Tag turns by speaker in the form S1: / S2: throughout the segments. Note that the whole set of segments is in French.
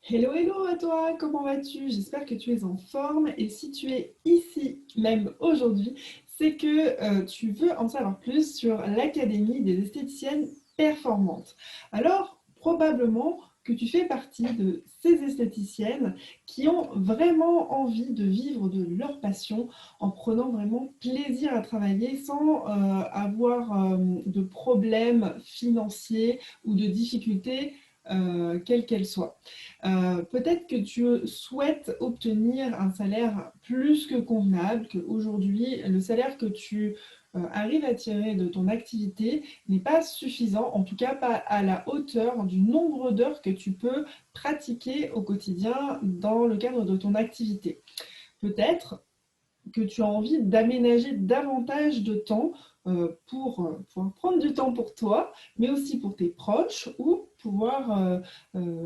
S1: Hello, hello à toi, comment vas-tu? J'espère que tu es en forme et si tu es ici même aujourd'hui, c'est que tu veux en savoir plus sur l'Académie des esthéticiennes performantes. Alors, probablement que tu fais partie de ces esthéticiennes qui ont vraiment envie de vivre de leur passion en prenant vraiment plaisir à travailler sans avoir de problèmes financiers ou de difficultés, quelles qu'elles soient. Peut-être que tu souhaites obtenir un salaire plus que convenable, qu'aujourd'hui, le salaire que tu arrives à tirer de ton activité n'est pas suffisant, en tout cas pas à la hauteur du nombre d'heures que tu peux pratiquer au quotidien dans le cadre de ton activité. Peut-être que tu as envie d'aménager davantage de temps pour pouvoir prendre du temps pour toi, mais aussi pour tes proches ou pouvoir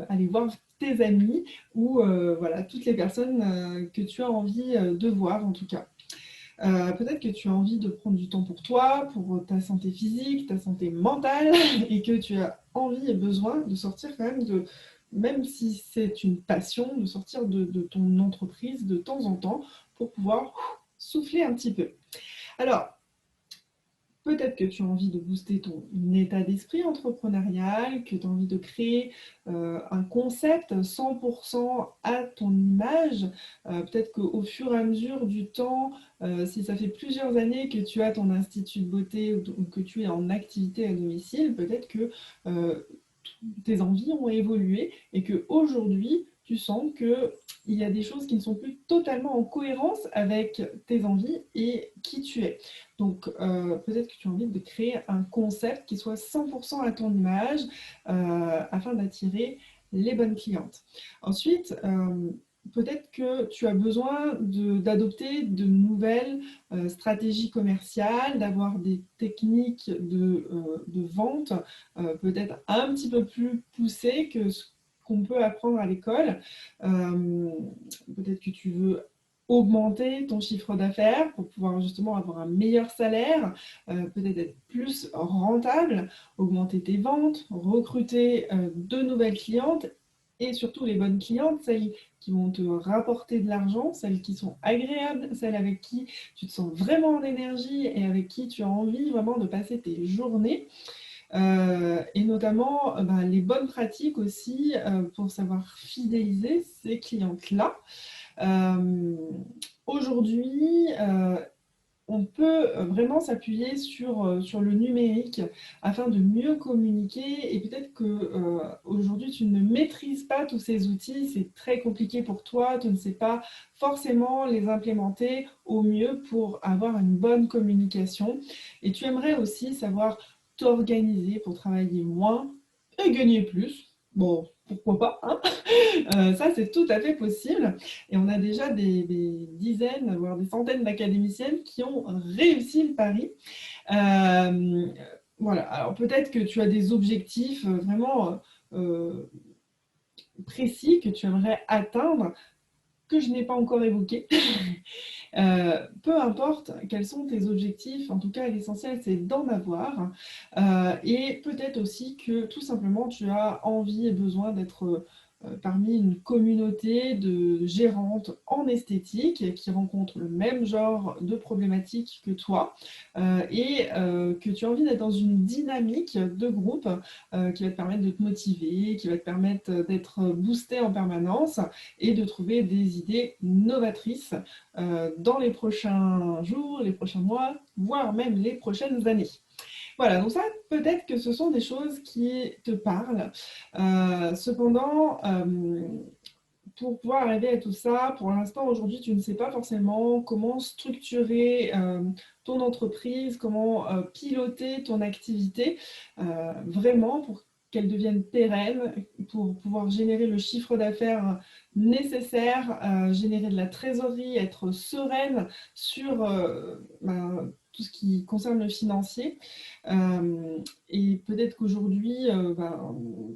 S1: aller voir tes amis ou voilà, toutes les personnes que tu as envie de voir en tout cas. Peut-être que tu as envie de prendre du temps pour toi, pour ta santé physique, ta santé mentale, et que tu as envie et besoin de sortir quand même de, même si c'est une passion, de sortir de ton entreprise de temps en temps pour pouvoir souffler un petit peu. Alors, peut-être que tu as envie de booster ton état d'esprit entrepreneurial, que tu as envie de créer un concept 100% à ton image. Peut-être qu'au fur et à mesure du temps, si ça fait plusieurs années que tu as ton institut de beauté ou que tu es en activité à domicile, peut-être que euh, tes envies ont évolué et que aujourd'hui tu sens que il y a des choses qui ne sont plus totalement en cohérence avec tes envies et qui tu es. Donc peut-être que tu as envie de créer un concept qui soit 100% à ton image afin d'attirer les bonnes clientes. Ensuite, peut-être que tu as besoin d'adopter de nouvelles stratégies commerciales, d'avoir des techniques de vente peut-être un petit peu plus poussées que ce qu'on peut apprendre à l'école. Euh, Peut-être que tu veux augmenter ton chiffre d'affaires pour pouvoir justement avoir un meilleur salaire, peut-être être plus rentable, augmenter tes ventes, recruter de nouvelles clientes et surtout les bonnes clientes, celles qui vont te rapporter de l'argent, celles qui sont agréables, celles avec qui tu te sens vraiment en énergie et avec qui tu as envie vraiment de passer tes journées. Et notamment ben, les bonnes pratiques aussi pour savoir fidéliser ces clientes-là. Euh, Aujourd'hui, on peut vraiment s'appuyer sur le numérique afin de mieux communiquer et peut-être que aujourd'hui tu ne maîtrises pas tous ces outils, c'est très compliqué pour toi, tu ne sais pas forcément les implémenter au mieux pour avoir une bonne communication et tu aimerais aussi savoir t'organiser pour travailler moins et gagner plus. Bon, pourquoi pas, hein. Ça, c'est tout à fait possible. Et on a déjà des dizaines, voire des centaines d'académiciennes qui ont réussi le pari. Euh, voilà. Alors peut-être que tu as des objectifs vraiment précis que tu aimerais atteindre, que je n'ai pas encore évoqués. Peu importe quels sont tes objectifs, en tout cas l'essentiel c'est d'en avoir. Et peut-être aussi que tout simplement tu as envie et besoin d'être parmi une communauté de gérantes en esthétique qui rencontrent le même genre de problématiques que toi et que tu as envie d'être dans une dynamique de groupe qui va te permettre de te motiver, qui va te permettre d'être boosté en permanence et de trouver des idées novatrices dans les prochains jours, les prochains mois, voire même les prochaines années. Voilà, donc ça, peut-être que ce sont des choses qui te parlent. Cependant, pour pouvoir arriver à tout ça, pour l'instant, aujourd'hui, tu ne sais pas forcément comment structurer ton entreprise, comment piloter ton activité, vraiment pour qu'elle devienne pérenne, pour pouvoir générer le chiffre d'affaires nécessaire, générer de la trésorerie, être sereine sur tout ce qui concerne le financier. Et peut-être qu'aujourd'hui,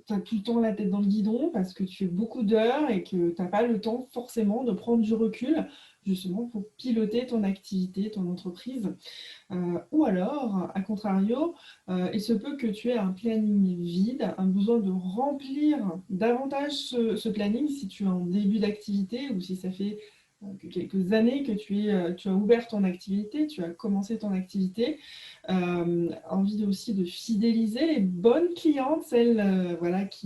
S1: tu as tout le temps la tête dans le guidon parce que tu fais beaucoup d'heures et que tu n'as pas le temps forcément de prendre du recul justement pour piloter ton activité, ton entreprise. Ou alors, à contrario, il se peut que tu aies un planning vide, un besoin de remplir davantage ce planning si tu es en début d'activité ou si ça fait que quelques années que tu as ouvert ton activité, tu as commencé ton activité. Envie aussi de fidéliser les bonnes clientes, celles voilà, avec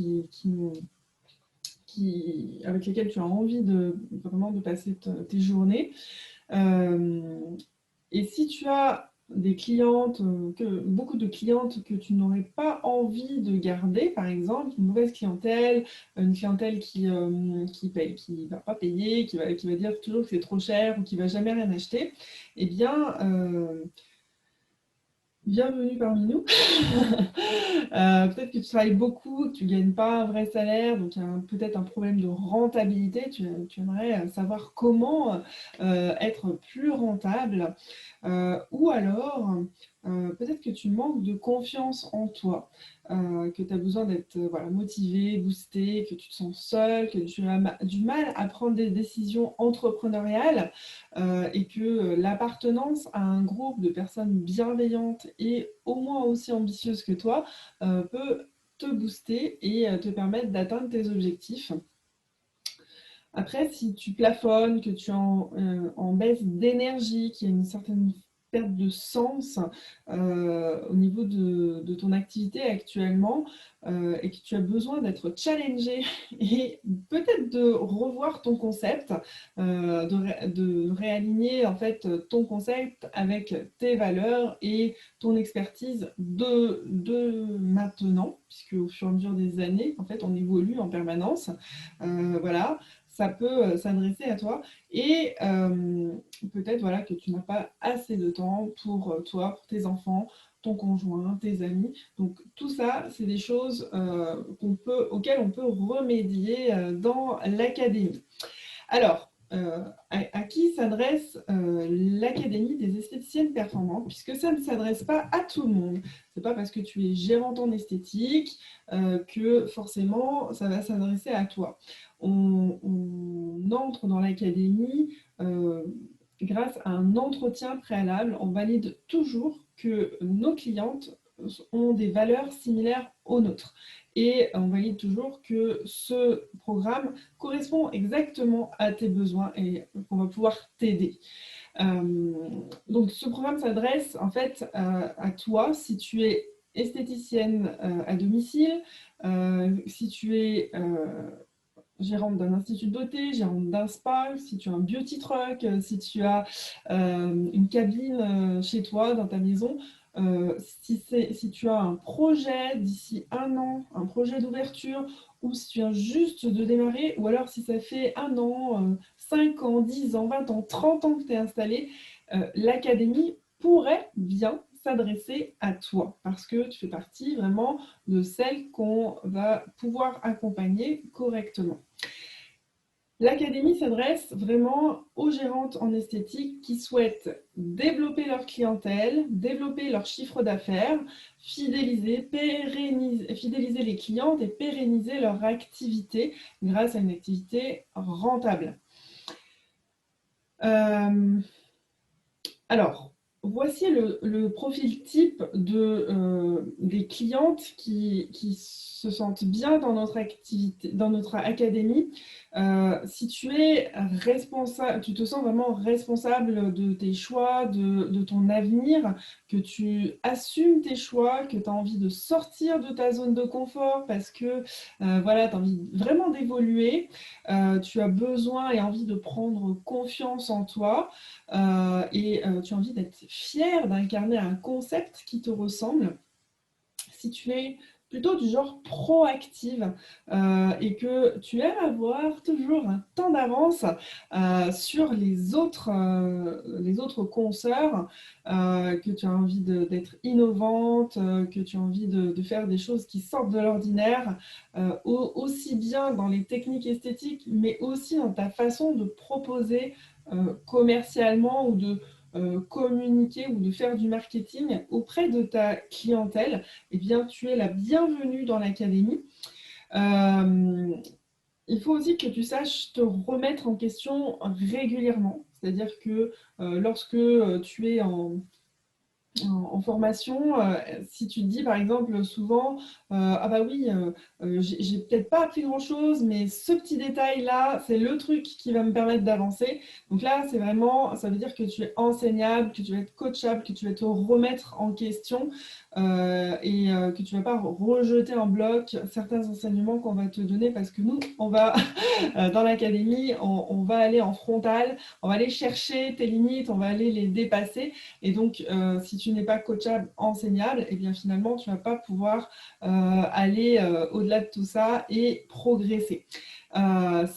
S1: lesquelles tu as envie vraiment de passer tes journées. Et si tu as des clientes, beaucoup de clientes que tu n'aurais pas envie de garder, par exemple, une mauvaise clientèle, une clientèle qui va pas payer, qui va dire toujours que c'est trop cher ou qui va jamais rien acheter, eh bien, bienvenue parmi nous. Peut-être que tu travailles beaucoup, que tu ne gagnes pas un vrai salaire, donc il y a peut-être un problème de rentabilité. Tu aimerais savoir comment être plus rentable. Ou alors, peut-être que tu manques de confiance en toi, que tu as besoin d'être voilà, motivé, boosté, que tu te sens seul, que tu as du mal à prendre des décisions entrepreneuriales et que l'appartenance à un groupe de personnes bienveillantes et au moins aussi ambitieuses que toi peut te booster et te permettre d'atteindre tes objectifs. Après, si tu plafonnes, que tu es en baisse d'énergie, qu'il y a une certaine perte de sens au niveau de ton activité actuellement et que tu as besoin d'être challengé et peut-être de revoir ton concept, de réaligner en fait ton concept avec tes valeurs et ton expertise de maintenant, puisque au fur et à mesure des années, en fait, on évolue en permanence. Voilà, ça peut s'adresser à toi et peut-être voilà, que tu n'as pas assez de temps pour toi, pour tes enfants, ton conjoint, tes amis. Donc tout ça, c'est des choses auxquelles on peut remédier dans l'académie. Alors, à qui s'adresse l'Académie des esthéticiennes performantes, puisque ça ne s'adresse pas à tout le monde. C'est pas parce que tu es gérante en esthétique que forcément ça va s'adresser à toi. On entre dans l'académie grâce à un entretien préalable. On valide toujours que nos clientes ont des valeurs similaires aux nôtres. Et on valide toujours que ce programme correspond exactement à tes besoins et qu'on va pouvoir t'aider. Donc ce programme s'adresse en fait à toi si tu es esthéticienne à domicile, si tu es gérante d'un institut de beauté, gérante d'un spa, si tu as un beauty truck, si tu as une cabine chez toi, dans ta maison, si tu as un projet d'ici un an, un projet d'ouverture, ou si tu viens juste de démarrer, ou alors si ça fait un an, 5 ans, 10 ans, 20 ans, 30 ans que tu es installé, l'académie pourrait bien s'adresser à toi parce que tu fais partie vraiment de celles qu'on va pouvoir accompagner correctement. L'académie s'adresse vraiment aux gérantes en esthétique qui souhaitent développer leur clientèle, développer leur chiffre d'affaires, fidéliser les clientes et pérenniser leur activité grâce à une activité rentable. Alors, voici le profil type des clientes qui se sentent bien dans notre activité, dans notre académie. Si tu es responsable, tu te sens vraiment responsable de tes choix, de ton avenir, que tu assumes tes choix, que tu as envie de sortir de ta zone de confort parce que voilà, tu as envie vraiment d'évoluer, tu as besoin et envie de prendre confiance en toi et tu as envie d'être fier d'incarner un concept qui te ressemble. Si tu es plutôt du genre proactive et que tu aimes avoir toujours un temps d'avance sur les autres consoeurs, que tu as envie d'être innovante, que tu as envie de faire des choses qui sortent de l'ordinaire, aussi bien dans les techniques esthétiques, mais aussi dans ta façon de proposer commercialement ou de communiquer ou de faire du marketing auprès de ta clientèle, eh bien, tu es la bienvenue dans l'académie. Il faut aussi que tu saches te remettre en question régulièrement. C'est-à-dire que lorsque tu es en formation, si tu te dis par exemple souvent, ah bah oui, j'ai peut-être pas appris grand-chose, mais ce petit détail-là, c'est le truc qui va me permettre d'avancer. Donc là, c'est vraiment, ça veut dire que tu es enseignable, que tu vas être coachable, que tu vas te remettre en question et que tu vas pas rejeter en bloc certains enseignements qu'on va te donner parce que nous, on va dans l'académie, on va aller en frontal, on va aller chercher tes limites, on va aller les dépasser. Et donc, si tu n'es pas coachable, enseignable, et bien finalement, tu ne vas pas pouvoir aller au-delà de tout ça et progresser. Euh,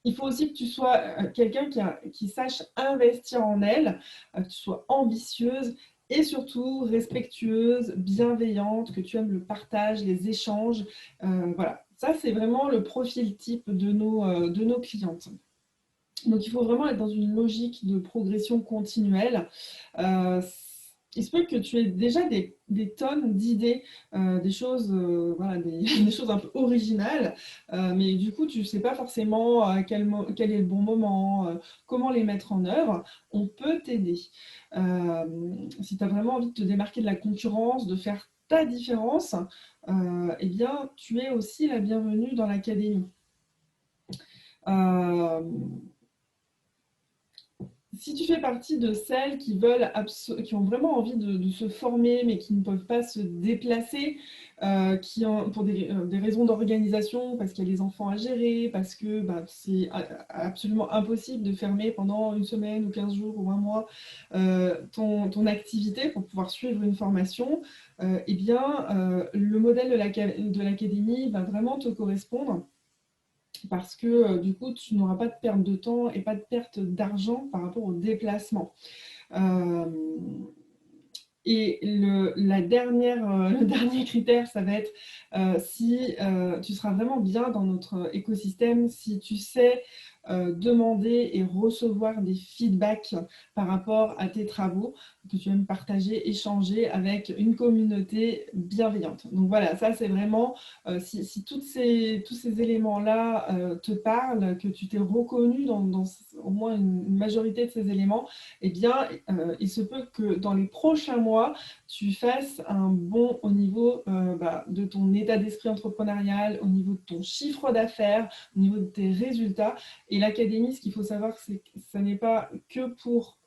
S1: il faut aussi que tu sois quelqu'un qui sache investir en elle, que tu sois ambitieuse et surtout respectueuse, bienveillante, que tu aimes le partage, les échanges. Voilà, ça c'est vraiment le profil type de nos clientes. Donc il faut vraiment être dans une logique de progression continuelle. Euh, il se peut que tu aies déjà des tonnes d'idées, des choses, voilà, des choses un peu originales, mais du coup tu ne sais pas forcément quel est le bon moment, comment les mettre en œuvre. On peut t'aider. Si tu as vraiment envie de te démarquer de la concurrence, de faire ta différence, eh bien tu es aussi la bienvenue dans l'académie. Euh, Si tu fais partie de celles qui veulent qui ont vraiment envie de se former, mais qui ne peuvent pas se déplacer, pour des raisons d'organisation, parce qu'il y a les enfants à gérer, parce que bah, c'est absolument impossible de fermer pendant une semaine ou 15 jours ou un mois ton activité pour pouvoir suivre une formation, eh bien, le modèle de l'académie va vraiment te correspondre parce que du coup, tu n'auras pas de perte de temps et pas de perte d'argent par rapport au déplacement. Euh, et le dernier critère, ça va être si tu seras vraiment bien dans notre écosystème, si tu sais demander et recevoir des feedbacks par rapport à tes travaux, que tu aimes partager, échanger avec une communauté bienveillante. Donc voilà, ça c'est vraiment, si tous ces éléments-là te parlent, que tu t'es reconnu dans au moins une majorité de ces éléments, eh bien, il se peut que dans les prochains mois, tu fasses un bond au niveau de ton état d'esprit entrepreneurial, au niveau de ton chiffre d'affaires, au niveau de tes résultats. Et l'académie, ce qu'il faut savoir, c'est que ça n'est pas que pour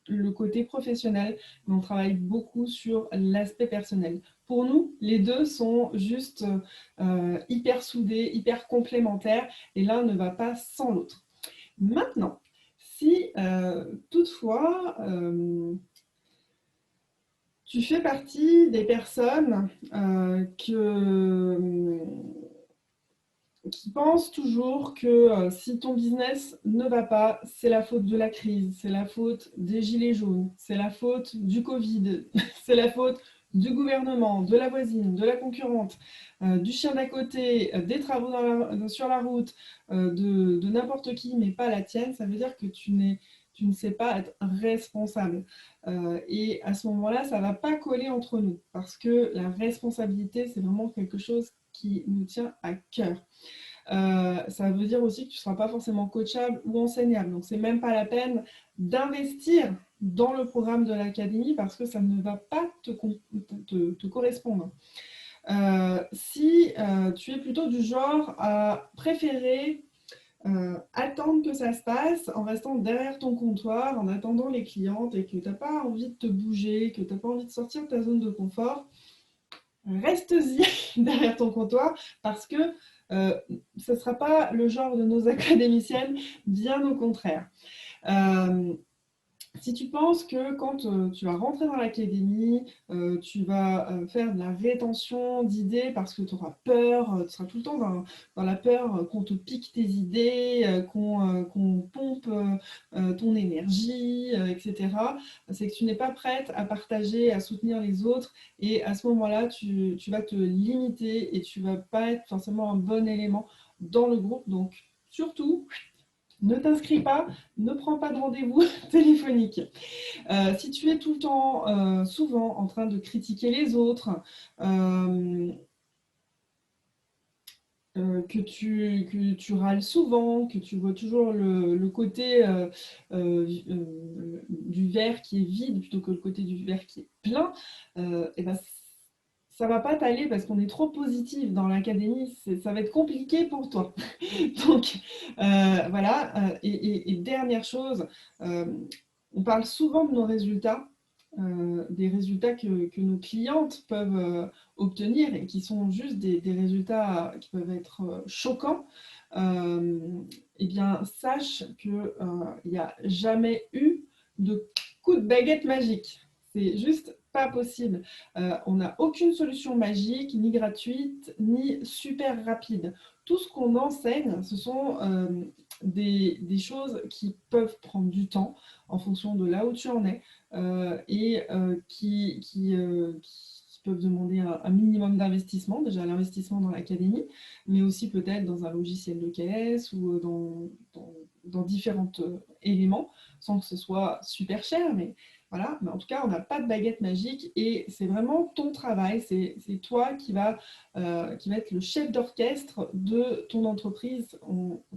S1: le côté professionnel, mais on travaille beaucoup sur l'aspect personnel. Pour nous, les deux sont juste hyper soudés, hyper complémentaires, et l'un ne va pas sans l'autre. Maintenant, si toutefois tu fais partie des personnes qui pensent toujours que si ton business ne va pas, c'est la faute de la crise, c'est la faute des gilets jaunes, c'est la faute du Covid, c'est la faute du gouvernement, de la voisine, de la concurrente, du chien d'à côté, des travaux sur la route, de n'importe qui, mais pas la tienne, ça veut dire que tu ne sais pas être responsable. Et à ce moment-là, ça ne va pas coller entre nous, parce que la responsabilité, c'est vraiment quelque chose qui nous tient à cœur. Ça veut dire aussi que tu ne seras pas forcément coachable ou enseignable. Donc, c'est même pas la peine d'investir dans le programme de l'académie parce que ça ne va pas te correspondre. Si tu es plutôt du genre à préférer attendre que ça se passe en restant derrière ton comptoir, en attendant les clientes et que tu n'as pas envie de te bouger, que tu n'as pas envie de sortir de ta zone de confort, reste-y derrière ton comptoir parce que ce ne sera pas le genre de nos académiciennes, bien au contraire. Euh, Si tu penses que quand tu vas rentrer dans l'académie, tu vas faire de la rétention d'idées parce que tu auras peur, tu seras tout le temps dans la peur qu'on te pique tes idées, qu'on pompe ton énergie, etc., c'est que tu n'es pas prête à partager, à soutenir les autres et à ce moment-là, tu vas te limiter et tu ne vas pas être forcément un bon élément dans le groupe. Donc, surtout, ne t'inscris pas, ne prends pas de rendez-vous téléphonique. Si tu es tout le temps, souvent, en train de critiquer les autres, que tu râles souvent, que tu vois toujours le côté du verre qui est vide plutôt que le côté du verre qui est plein, et ben, ça va pas t'aller parce qu'on est trop positif dans l'académie, ça va être compliqué pour toi. Donc voilà, et dernière chose, euh, on parle souvent de nos résultats, des résultats que nos clientes peuvent obtenir et qui sont juste des résultats qui peuvent être choquants. Euh, eh bien, sache qu'il n'y a jamais eu de coup de baguette magique. C'est juste pas possible. On n'a aucune solution magique, ni gratuite, ni super rapide. Tout ce qu'on enseigne, ce sont des choses qui peuvent prendre du temps en fonction de là où tu en es et qui peuvent demander un minimum d'investissement, déjà l'investissement dans l'académie, mais aussi peut-être dans un logiciel de caisse ou dans différents éléments, sans que ce soit super cher, mais voilà, mais en tout cas, on n'a pas de baguette magique et c'est vraiment ton travail, c'est toi qui va être le chef d'orchestre de ton entreprise.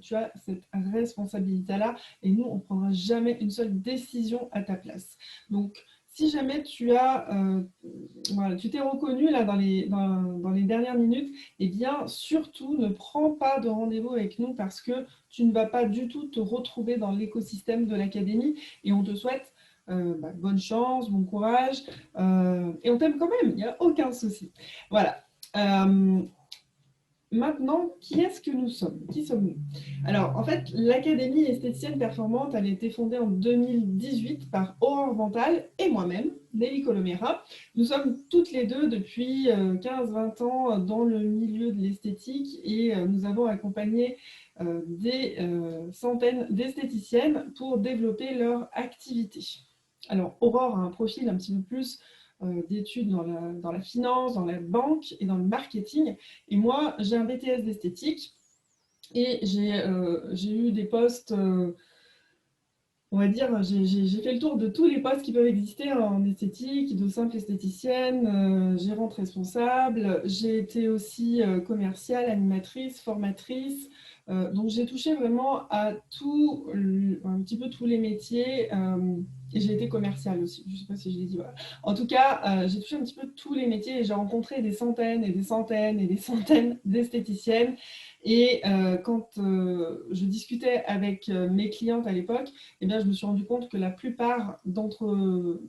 S1: Tu as cette responsabilité-là et nous, on ne prendra jamais une seule décision à ta place. Donc, si jamais voilà, tu t'es reconnu là dans les dernières minutes, eh bien, surtout ne prends pas de rendez-vous avec nous parce que tu ne vas pas du tout te retrouver dans l'écosystème de l'académie et on te souhaite bonne chance, bon courage et on t'aime quand même, il n'y a aucun souci. Voilà. Maintenant, qui est-ce que nous sommes? Qui sommes-nous? Alors, en fait, l'Académie esthéticienne performante, elle a été fondée en 2018 par Aurore Vental et moi-même, Nelly Colomera. Nous sommes toutes les deux depuis 15-20 ans dans le milieu de l'esthétique et nous avons accompagné des centaines d'esthéticiennes pour développer leur activité. Alors, Aurore a un profil un petit peu plus d'études dans la finance, dans la banque et dans le marketing. Et moi, j'ai un BTS d'esthétique et j'ai eu des postes, on va dire, j'ai fait le tour de tous les postes qui peuvent exister en esthétique, de simple esthéticienne, gérante responsable. J'ai été aussi commerciale, animatrice, formatrice. Donc j'ai touché vraiment à un petit peu tous les métiers. Et j'ai été commerciale aussi, je ne sais pas si je l'ai dit. Voilà. En tout cas, j'ai touché un petit peu tous les métiers et j'ai rencontré des centaines et des centaines et des centaines d'esthéticiennes. Et quand je discutais avec mes clientes à l'époque, eh bien, je me suis rendu compte que la plupart d'entre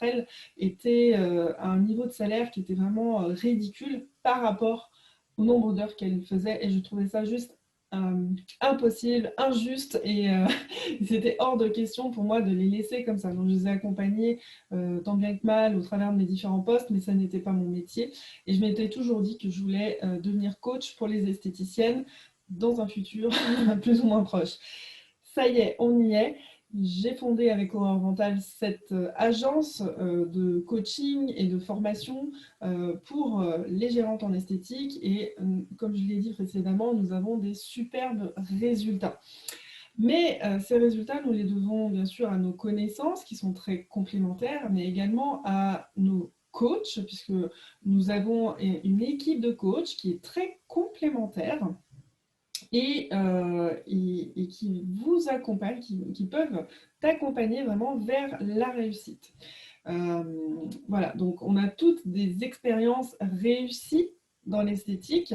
S1: elles étaient à un niveau de salaire qui était vraiment ridicule par rapport au nombre d'heures qu'elles faisaient. Et je trouvais ça juste impossible, injuste. Et c'était hors de question pour moi de les laisser comme ça. Donc, je les ai accompagnées tant bien que mal au travers de mes différents postes, mais ça n'était pas mon métier. Et je m'étais toujours dit que je voulais devenir coach pour les esthéticiennes dans un futur plus ou moins proche. Ça y est, on y est. J'ai fondé avec Aurore Vental cette agence de coaching et de formation pour les gérantes en esthétique et comme je l'ai dit précédemment, nous avons des superbes résultats. Mais ces résultats, nous les devons bien sûr à nos connaissances qui sont très complémentaires, mais également à nos coachs, puisque nous avons une équipe de coachs qui est très complémentaire et qui vous accompagnent, qui peuvent t'accompagner vraiment vers la réussite. Euh, voilà, donc on a toutes des expériences réussies dans l'esthétique.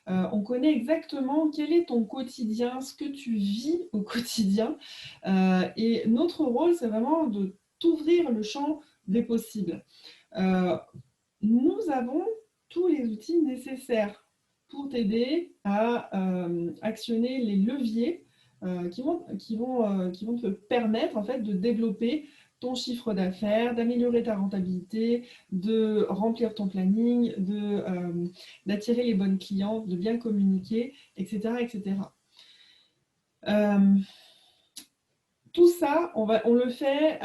S1: On connaît exactement quel est ton quotidien, ce que tu vis au quotidien. Et notre rôle, c'est vraiment de t'ouvrir le champ des possibles. Euh, Nous avons tous les outils nécessaires pour t'aider à actionner les leviers qui vont te permettre en fait de développer ton chiffre d'affaires, d'améliorer ta rentabilité, de remplir ton planning, d'attirer les bonnes clientes, de bien communiquer, etc. etc. Euh, Tout ça, on le fait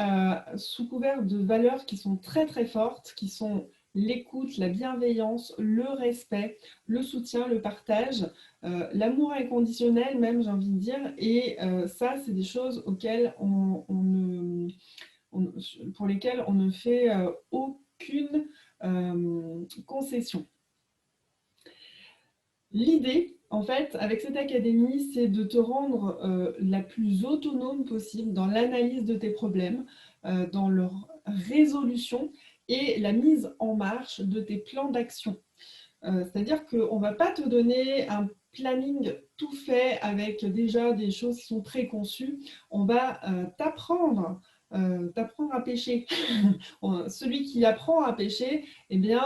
S1: sous couvert de valeurs qui sont très très fortes, qui sont l'écoute, la bienveillance, le respect, le soutien, le partage, l'amour inconditionnel même, j'ai envie de dire. Et ça, c'est des choses auxquelles pour lesquelles on ne fait aucune concession. L'idée, en fait, avec cette académie, c'est de te rendre la plus autonome possible dans l'analyse de tes problèmes, dans leur résolution et la mise en marche de tes plans d'action. C'est-à-dire qu'on ne va pas te donner un planning tout fait avec déjà des choses qui sont préconçues. On va t'apprendre à pêcher. Celui qui apprend à pêcher, eh bien,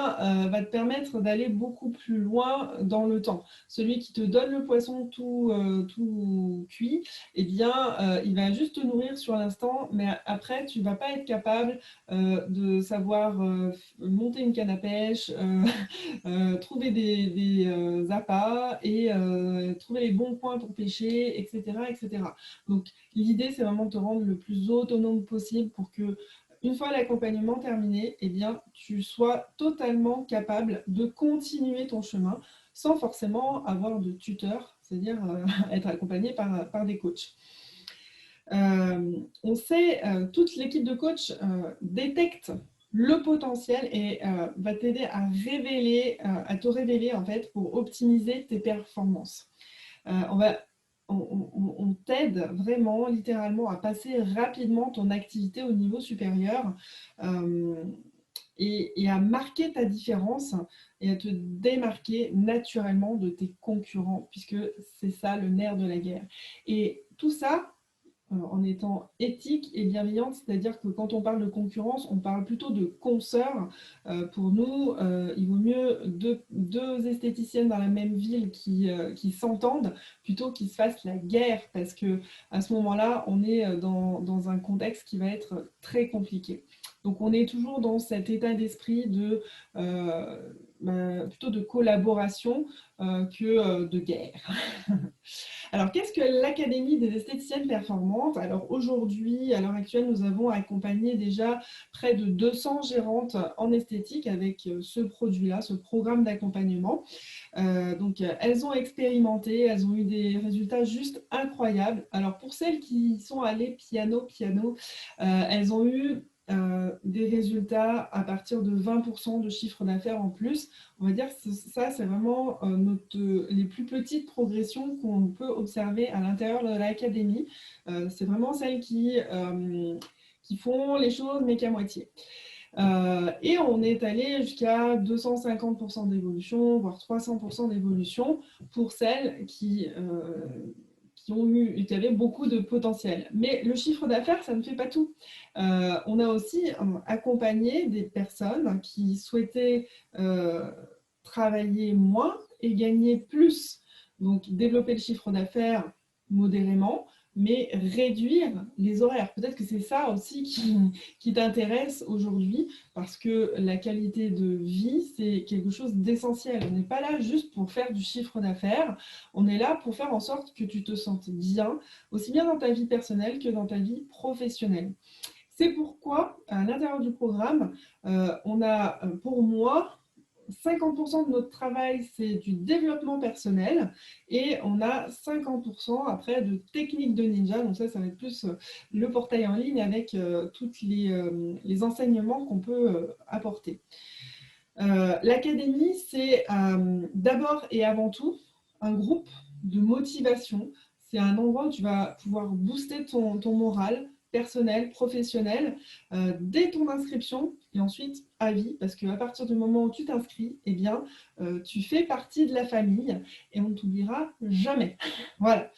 S1: va te permettre d'aller beaucoup plus loin dans le temps. Celui qui te donne le poisson tout cuit, eh bien, il va juste te nourrir sur l'instant, mais après, tu ne vas pas être capable de savoir monter une canne à pêche, trouver des appâts et trouver les bons points pour pêcher, etc., etc. Donc, l'idée, c'est vraiment de te rendre le plus autonome possible pour que, une fois l'accompagnement terminé, eh bien, tu sois totalement capable de continuer ton chemin sans forcément avoir de tuteur, c'est-à-dire être accompagné par des coachs. On sait, toute l'équipe de coach détecte le potentiel et va t'aider à te révéler en fait pour optimiser tes performances. On t'aide vraiment, littéralement, à passer rapidement ton activité au niveau supérieur et à marquer ta différence et à te démarquer naturellement de tes concurrents, puisque c'est ça le nerf de la guerre. Et tout ça, en étant éthique et bienveillante, c'est-à-dire que quand on parle de concurrence, on parle plutôt de consoeurs. Pour nous, il vaut mieux deux esthéticiennes dans la même ville qui s'entendent plutôt qu'ils se fassent la guerre, parce que à ce moment-là, on est dans un contexte qui va être très compliqué. Donc on est toujours dans cet état d'esprit plutôt de collaboration que de guerre. Alors, qu'est-ce que l'Académie des esthéticiennes performantes? Alors aujourd'hui, à l'heure actuelle, nous avons accompagné déjà près de 200 gérantes en esthétique avec ce produit-là, ce programme d'accompagnement. Donc, elles ont expérimenté, elles ont eu des résultats juste incroyables. Alors, pour celles qui sont allées piano, elles ont eu des résultats à partir de 20% de chiffre d'affaires en plus. On va dire que ça, c'est vraiment les plus petites progressions qu'on peut observer à l'intérieur de l'académie. C'est vraiment celles qui font les choses, mais qu'à moitié. Et on est allé jusqu'à 250% d'évolution, voire 300% d'évolution pour celles qui avaient beaucoup de potentiel. Mais le chiffre d'affaires, ça ne fait pas tout. On a aussi accompagné des personnes qui souhaitaient travailler moins et gagner plus. Donc, développer le chiffre d'affaires modérément, mais réduire les horaires. Peut-être que c'est ça aussi qui t'intéresse aujourd'hui, parce que la qualité de vie, c'est quelque chose d'essentiel. On n'est pas là juste pour faire du chiffre d'affaires, on est là pour faire en sorte que tu te sentes bien, aussi bien dans ta vie personnelle que dans ta vie professionnelle. C'est pourquoi, à l'intérieur du programme, on a pour moi 50% de notre travail, c'est du développement personnel et on a 50% après de techniques de ninja. Donc ça va être plus le portail en ligne avec tous les enseignements qu'on peut apporter. L'académie, c'est d'abord et avant tout un groupe de motivation. C'est un endroit où tu vas pouvoir booster ton moral personnel, professionnel, dès ton inscription et ensuite à vie, parce qu'à partir du moment où tu t'inscris, eh bien, tu fais partie de la famille et on ne t'oubliera jamais. Voilà.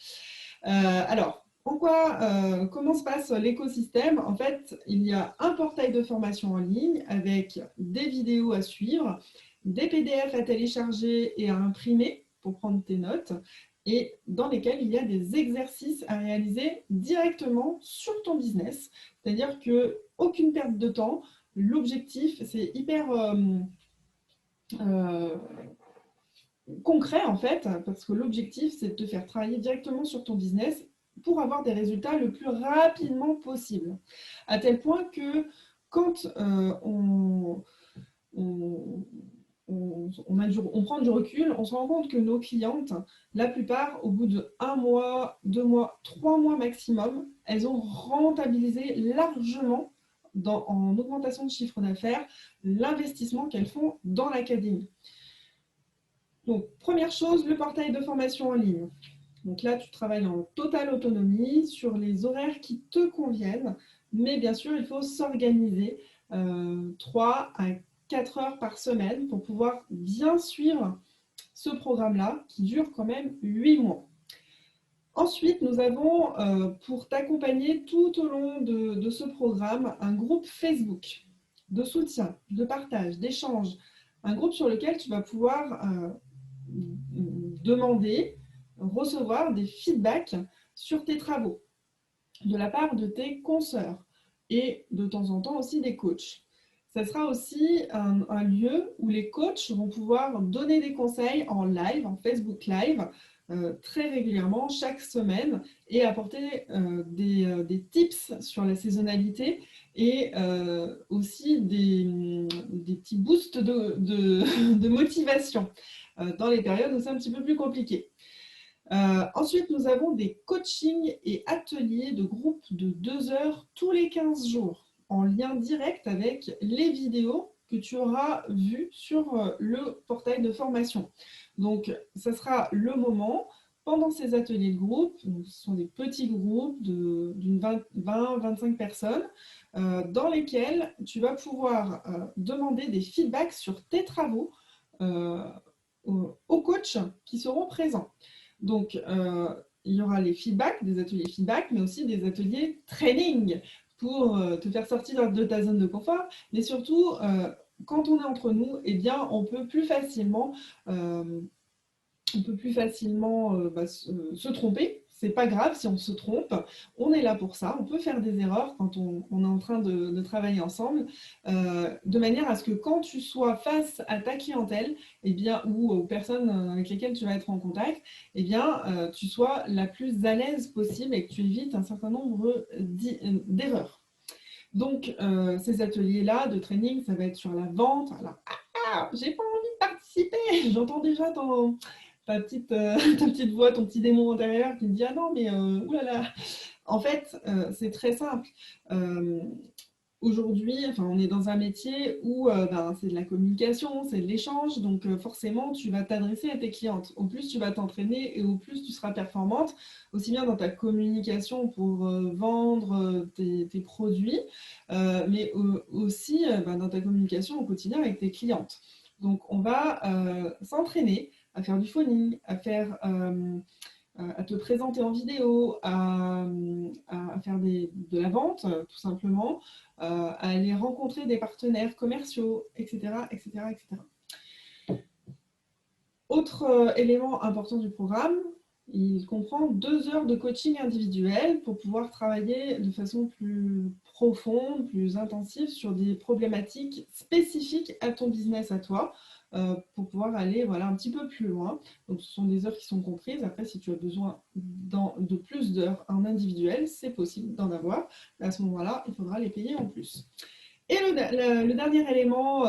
S1: Alors, comment se passe l'écosystème? En fait, il y a un portail de formation en ligne avec des vidéos à suivre, des PDF à télécharger et à imprimer pour prendre tes notes, et dans lesquels il y a des exercices à réaliser directement sur ton business. C'est-à-dire qu'aucune perte de temps. L'objectif, c'est hyper concret en fait, parce que l'objectif, c'est de te faire travailler directement sur ton business pour avoir des résultats le plus rapidement possible. À tel point que quand on prend du recul, on se rend compte que nos clientes, la plupart, au bout de 1 mois, 2 mois, 3 mois maximum, elles ont rentabilisé largement en augmentation de chiffre d'affaires l'investissement qu'elles font dans l'académie. Donc, première chose, le portail de formation en ligne. Donc là, tu travailles en totale autonomie sur les horaires qui te conviennent, mais bien sûr, il faut s'organiser 3 à 4 heures par semaine pour pouvoir bien suivre ce programme-là qui dure quand même 8 mois. Ensuite, nous avons, pour t'accompagner tout au long de ce programme, un groupe Facebook de soutien, de partage, d'échange, un groupe sur lequel tu vas pouvoir demander, recevoir des feedbacks sur tes travaux de la part de tes consoeurs et de temps en temps aussi des coachs. Ça sera aussi un lieu où les coachs vont pouvoir donner des conseils en live, en Facebook Live, très régulièrement, chaque semaine, et apporter des tips sur la saisonnalité et aussi des petits boosts de motivation dans les périodes où c'est un petit peu plus compliqué. Ensuite, nous avons des coachings et ateliers de groupe de 2 heures tous les 15 jours, en lien direct avec les vidéos que tu auras vues sur le portail de formation. Donc, ça sera le moment, pendant ces ateliers de groupe, donc ce sont des petits groupes d'une 20-25 personnes, dans lesquels tu vas pouvoir demander des feedbacks sur tes travaux aux coachs qui seront présents. Donc, il y aura les feedbacks, des ateliers feedback, mais aussi des ateliers training pour te faire sortir de ta zone de confort. Mais surtout, quand on est entre nous, eh bien, on peut plus facilement se tromper. C'est pas grave si on se trompe, on est là pour ça, on peut faire des erreurs quand on est en train de travailler ensemble, de manière à ce que quand tu sois face à ta clientèle, eh bien, ou aux personnes avec lesquelles tu vas être en contact, eh bien, tu sois la plus à l'aise possible et que tu évites un certain nombre d'erreurs. Donc, ces ateliers-là de training, ça va être sur la vente. Alors, j'ai pas envie de participer, j'entends déjà ta petite voix, ton petit démon intérieur qui me dit ah non, mais oulala. En fait, c'est très simple. Euh, Aujourd'hui, enfin, on est dans un métier où c'est de la communication, c'est de l'échange, donc forcément, tu vas t'adresser à tes clientes. Au plus tu vas t'entraîner et au plus tu seras performante, aussi bien dans ta communication pour vendre tes produits, mais aussi dans ta communication au quotidien avec tes clientes. Donc, on va s'entraîner à faire du phoning, à te présenter en vidéo, à faire de la vente, tout simplement, à aller rencontrer des partenaires commerciaux, etc., etc., etc. Autre élément important du programme, il comprend 2 heures de coaching individuel pour pouvoir travailler de façon plus profonde, plus intensive sur des problématiques spécifiques à ton business, à toi, pour pouvoir aller un petit peu plus loin. Donc, ce sont des heures qui sont comprises. Après, si tu as besoin de plus d'heures en individuel, c'est possible d'en avoir. À ce moment-là, il faudra les payer en plus. Et le dernier élément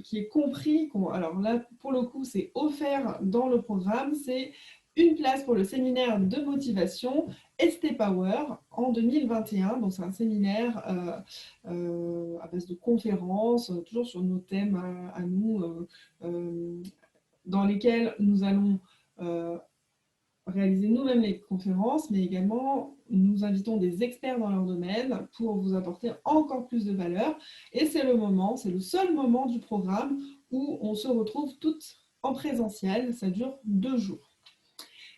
S1: qui est compris, alors là, pour le coup, c'est offert dans le programme, c'est une place pour le séminaire de motivation ST Power en 2021. Donc, c'est un séminaire à base de conférences, toujours sur nos thèmes à nous, dans lesquels nous allons réaliser nous-mêmes les conférences, mais également nous invitons des experts dans leur domaine pour vous apporter encore plus de valeur. Et c'est le seul moment du programme où on se retrouve toutes en présentiel. Ça dure 2 jours.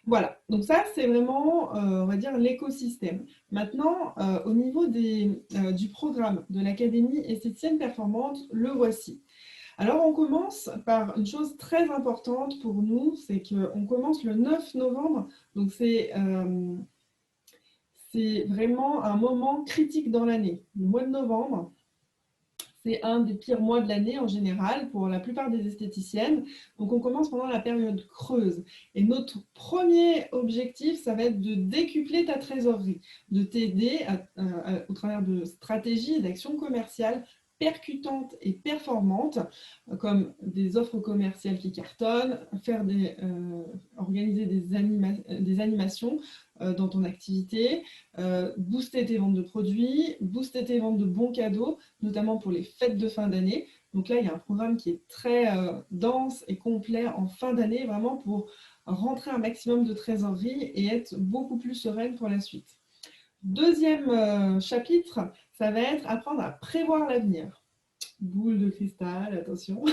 S1: Voilà, donc ça c'est vraiment, on va dire, l'écosystème. Maintenant, au niveau du programme de l'Académie esthéticienne performante, le voici. Alors, on commence par une chose très importante pour nous, c'est qu'on commence le 9 novembre, donc c'est vraiment un moment critique dans l'année. Le mois de novembre, c'est un des pires mois de l'année en général pour la plupart des esthéticiennes. Donc, on commence pendant la période creuse. Et notre premier objectif, ça va être de décupler ta trésorerie, de t'aider au travers de stratégies et d'actions commerciales percutantes et performantes, comme des offres commerciales qui cartonnent, organiser des animations dans ton activité, booster tes ventes de produits, booster tes ventes de bons cadeaux, notamment pour les fêtes de fin d'année. Donc là, il y a un programme qui est très dense et complet en fin d'année, vraiment pour rentrer un maximum de trésorerie et être beaucoup plus sereine pour la suite. Deuxième chapitre, ça va être apprendre à prévoir l'avenir. Boule de cristal, attention.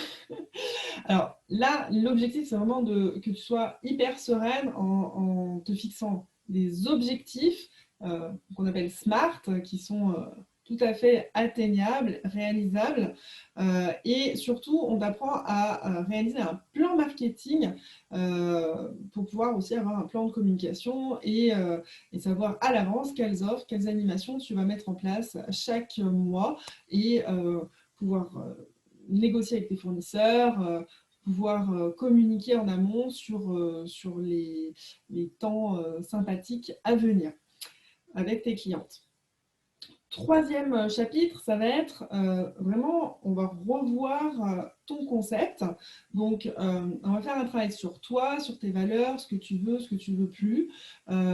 S1: Alors là, l'objectif, c'est vraiment que tu sois hyper sereine en te fixant des objectifs qu'on appelle SMART, qui sont tout à fait atteignables, réalisables. Et surtout, on t'apprend à réaliser un plan marketing pour pouvoir aussi avoir un plan de communication et savoir à l'avance quelles offres, quelles animations tu vas mettre en place chaque mois et pouvoir négocier avec tes fournisseurs, pouvoir communiquer en amont sur les temps sympathiques à venir avec tes clientes. Troisième chapitre, ça va être vraiment, on va revoir ton concept. Donc, on va faire un travail sur toi, sur tes valeurs, ce que tu veux plus,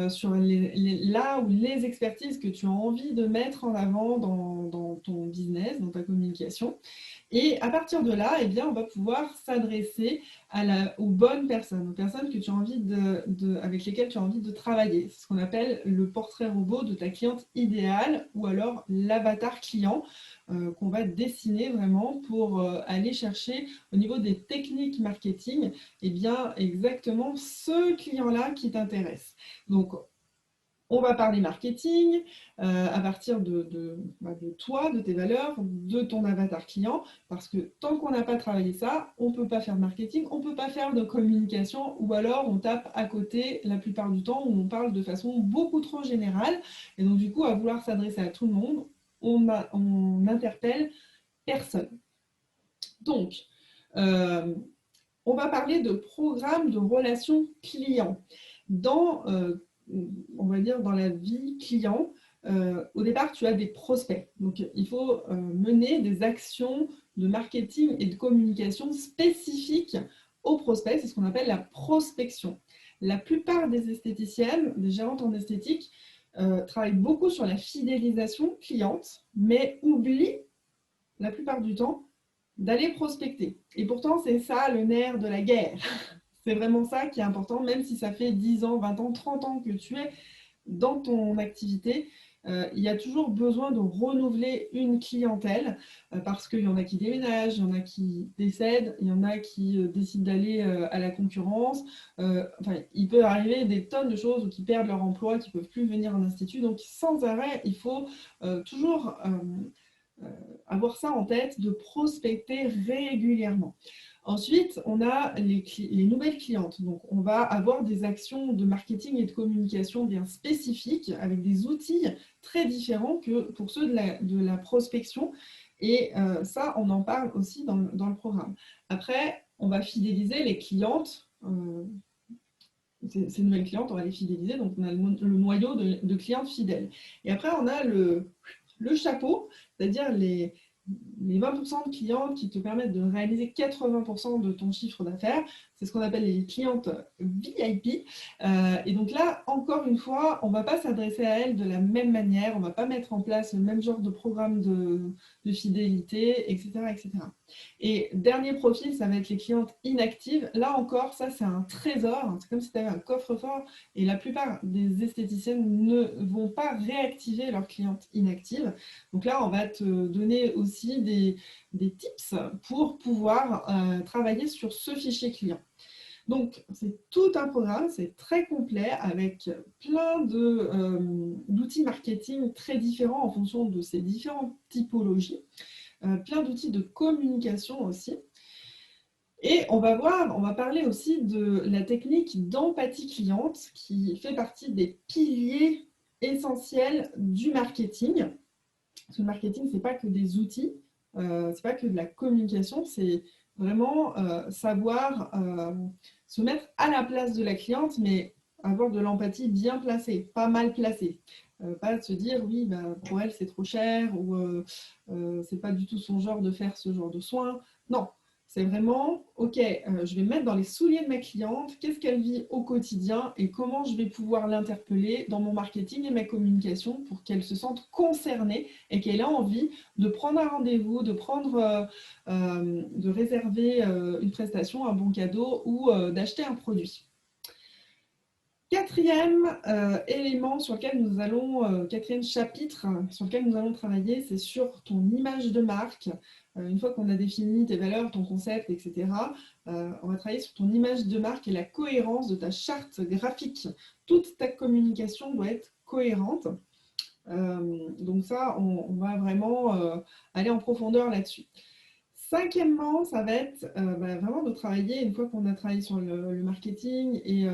S1: sur là où les expertises que tu as envie de mettre en avant dans ton business, dans ta communication. Et à partir de là, eh bien, on va pouvoir s'adresser aux bonnes personnes, aux personnes que tu as envie avec lesquelles tu as envie de travailler. C'est ce qu'on appelle le portrait robot de ta cliente idéale ou alors l'avatar client qu'on va dessiner vraiment pour aller chercher au niveau des techniques marketing, eh bien, exactement ce client-là qui t'intéresse. Donc, on va parler marketing à partir de toi, de tes valeurs, de ton avatar client, parce que tant qu'on n'a pas travaillé ça, on ne peut pas faire de marketing, on ne peut pas faire de communication, ou alors on tape à côté la plupart du temps où on parle de façon beaucoup trop générale. Et donc du coup, à vouloir s'adresser à tout le monde, on n'interpelle personne. Donc, on va parler de programme de relations clients. On va dire, dans la vie client, au départ, tu as des prospects. Donc, il faut mener des actions de marketing et de communication spécifiques aux prospects. C'est ce qu'on appelle la prospection. La plupart des esthéticiennes, des gérantes en esthétique, travaillent beaucoup sur la fidélisation cliente, mais oublient la plupart du temps d'aller prospecter. Et pourtant, c'est ça le nerf de la guerre. C'est vraiment ça qui est important, même si ça fait 10 ans, 20 ans, 30 ans que tu es dans ton activité, il y a toujours besoin de renouveler une clientèle parce qu'il y en a qui déménagent, il y en a qui décèdent, il y en a qui décident d'aller à la concurrence. Enfin, il peut arriver des tonnes de choses ou qui perdent leur emploi, qui ne peuvent plus venir en institut. Donc, sans arrêt, il faut toujours avoir ça en tête, de prospecter régulièrement. Ensuite, on a les nouvelles clientes. Donc, on va avoir des actions de marketing et de communication bien spécifiques avec des outils très différents que pour ceux de la prospection. Et ça, on en parle aussi dans le programme. Après, on va fidéliser les clientes. Ces nouvelles clientes, on va les fidéliser. Donc, on a le noyau de clientes fidèles. Et après, on a le chapeau, c'est-à-dire les 20% de clientes qui te permettent de réaliser 80% de ton chiffre d'affaires. C'est ce qu'on appelle les clientes VIP. Et donc là, encore une fois, on ne va pas s'adresser à elles de la même manière, on ne va pas mettre en place le même genre de programme de fidélité, etc., etc. Et dernier profil, ça va être les clientes inactives. Là encore, ça c'est un trésor, c'est comme si tu avais un coffre-fort et la plupart des esthéticiennes ne vont pas réactiver leurs clientes inactives. Donc là, on va te donner aussi des tips pour pouvoir travailler sur ce fichier client. Donc, c'est tout un programme, c'est très complet avec plein d'outils marketing très différents en fonction de ces différentes typologies. Plein d'outils de communication aussi. Et on va parler aussi de la technique d'empathie cliente qui fait partie des piliers essentiels du marketing. Parce que le marketing, ce n'est pas que des outils, ce n'est pas que de la communication, c'est vraiment savoir se mettre à la place de la cliente, mais avoir de l'empathie bien placée, pas mal placée. Pas de se dire oui, bah, pour elle c'est trop cher ou c'est pas du tout son genre de faire ce genre de soins. Non, c'est vraiment, OK, je vais me mettre dans les souliers de ma cliente, qu'est-ce qu'elle vit au quotidien et comment je vais pouvoir l'interpeller dans mon marketing et ma communication pour qu'elle se sente concernée et qu'elle ait envie de prendre un rendez-vous, de réserver une prestation, un bon cadeau ou d'acheter un produit. Quatrième élément sur lequel nous allons, quatrième chapitre sur lequel nous allons travailler, c'est sur ton image de marque. Une fois qu'on a défini tes valeurs, ton concept, etc., on va travailler sur ton image de marque et la cohérence de ta charte graphique. Toute ta communication doit être cohérente. Donc ça, on va vraiment aller en profondeur là-dessus. Cinquièmement, ça va être vraiment de travailler, une fois qu'on a travaillé sur le marketing et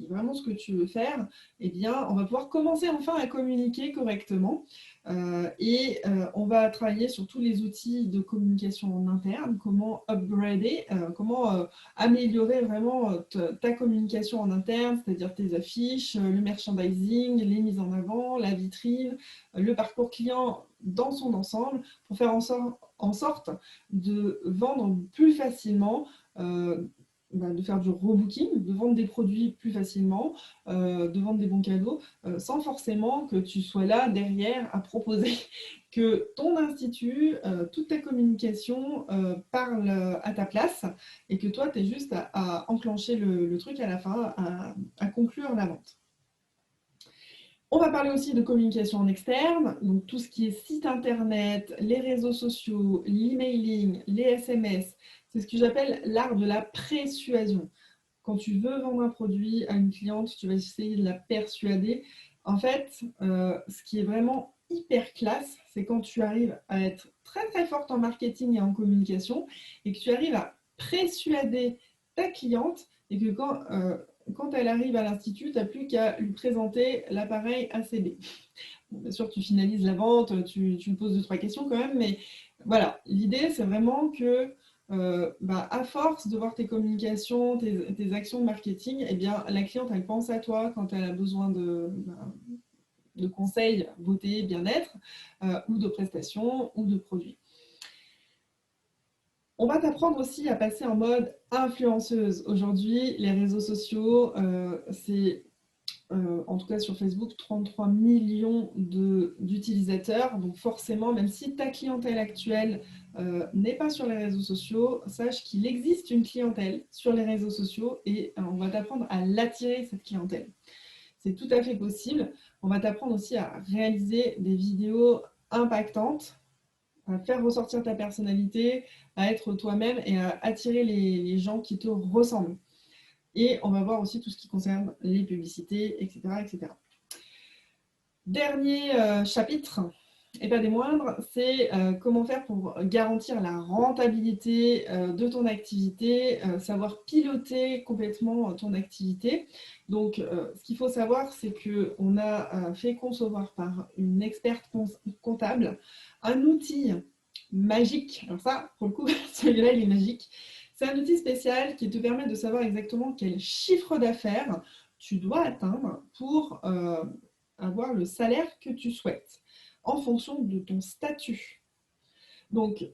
S1: vraiment ce que tu veux faire, eh bien, on va pouvoir commencer enfin à communiquer correctement. On va travailler sur tous les outils de communication en interne, comment upgrader, comment améliorer vraiment ta communication en interne, c'est-à-dire tes affiches, le merchandising, les mises en avant, la vitrine, le parcours client dans son ensemble, pour faire en sorte de vendre plus facilement, de faire du rebooking, de vendre des produits plus facilement, de vendre des bons cadeaux, sans forcément que tu sois là derrière à proposer que ton institut, toute ta communication parle à ta place et que toi, tu es juste à enclencher le truc à la fin, à conclure la vente. On va parler aussi de communication en externe, donc tout ce qui est site internet, les réseaux sociaux, l'emailing, les SMS. C'est ce que j'appelle l'art de la persuasion. Quand tu veux vendre un produit à une cliente, tu vas essayer de la persuader. En fait, ce qui est vraiment hyper classe, c'est quand tu arrives à être très très forte en marketing et en communication et que tu arrives à persuader ta cliente et que quand elle arrive à l'institut, tu n'as plus qu'à lui présenter l'appareil ACB. Bon, bien sûr, tu finalises la vente, tu lui poses 2-3 questions quand même, mais voilà, l'idée c'est vraiment que à force de voir tes communications, tes actions de marketing, eh bien, la cliente elle pense à toi quand elle a besoin de conseils beauté, bien-être, ou de prestations ou de produits. On va t'apprendre aussi à passer en mode influenceuse. Aujourd'hui, les réseaux sociaux, c'est en tout cas sur Facebook, 33 millions d'utilisateurs. Donc forcément, même si ta clientèle actuelle n'est pas sur les réseaux sociaux, sache qu'il existe une clientèle sur les réseaux sociaux et on va t'apprendre à l'attirer, cette clientèle. C'est tout à fait possible. On va t'apprendre aussi à réaliser des vidéos impactantes, à faire ressortir ta personnalité, à être toi-même et à attirer les gens qui te ressemblent. Et on va voir aussi tout ce qui concerne les publicités, etc. etc. Dernier chapitre, et pas des moindres, c'est comment faire pour garantir la rentabilité de ton activité, savoir piloter complètement ton activité. Donc, ce qu'il faut savoir, c'est qu'on a fait concevoir par une experte comptable un outil magique. Alors ça, pour le coup, celui-là, il est magique. C'est un outil spécial qui te permet de savoir exactement quel chiffre d'affaires tu dois atteindre pour avoir le salaire que tu souhaites en fonction de ton statut. Donc,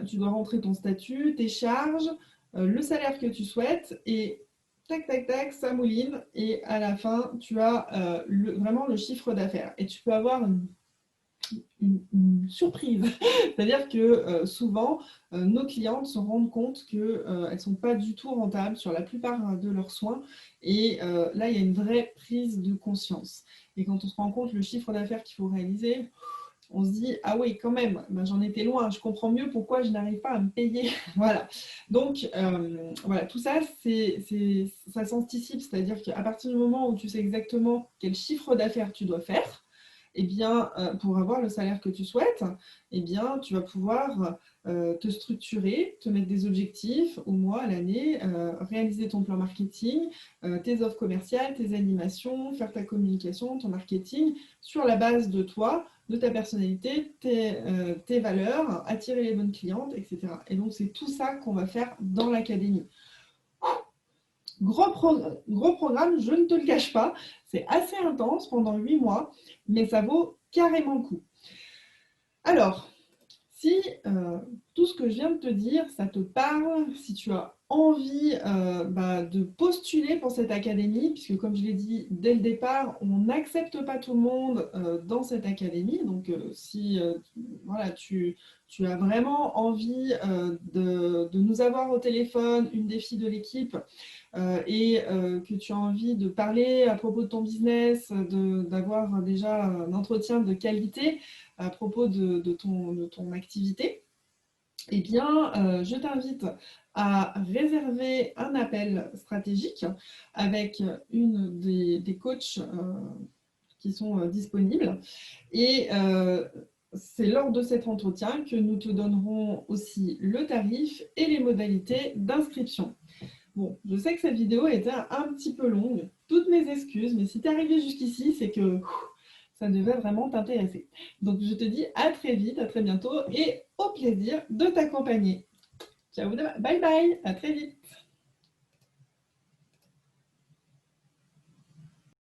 S1: tu dois rentrer ton statut, tes charges, le salaire que tu souhaites et tac, tac, tac, ça mouline et à la fin, tu as vraiment le chiffre d'affaires. Et tu peux avoir une surprise. C'est-à-dire que souvent, nos clientes se rendent compte qu'elles ne sont pas du tout rentables sur la plupart de leurs soins. Et là, il y a une vraie prise de conscience. Et quand on se rend compte le chiffre d'affaires qu'il faut réaliser, on se dit, ah oui, quand même, j'en étais loin, je comprends mieux pourquoi je n'arrive pas à me payer. Voilà. Donc, voilà, tout ça, ça s'anticipe. C'est-à-dire qu'à partir du moment où tu sais exactement quel chiffre d'affaires tu dois faire, eh bien, pour avoir le salaire que tu souhaites, eh bien, tu vas pouvoir te structurer, te mettre des objectifs au mois, à l'année, réaliser ton plan marketing, tes offres commerciales, tes animations, faire ta communication, ton marketing sur la base de toi, de ta personnalité, tes valeurs, attirer les bonnes clientes, etc. Et donc, c'est tout ça qu'on va faire dans l'académie. Gros programme, je ne te le cache pas, c'est assez intense pendant 8 mois, mais ça vaut carrément le coup. Alors, Si tout ce que je viens de te dire, ça te parle, si tu as envie de postuler pour cette académie, puisque comme je l'ai dit dès le départ, on n'accepte pas tout le monde dans cette académie. Donc si voilà, tu as vraiment envie de nous avoir au téléphone, une des filles de l'équipe, et que tu as envie de parler à propos de ton business, d'avoir déjà un entretien de qualité à propos de ton activité, eh bien, je t'invite à réserver un appel stratégique avec une des coachs qui sont disponibles. Et c'est lors de cet entretien que nous te donnerons aussi le tarif et les modalités d'inscription. Bon, je sais que cette vidéo était un petit peu longue, toutes mes excuses, mais si tu es arrivé jusqu'ici, c'est que ça devait vraiment t'intéresser. Donc je te dis à très vite, à très bientôt et au plaisir de t'accompagner. Ciao, bye bye, à très vite.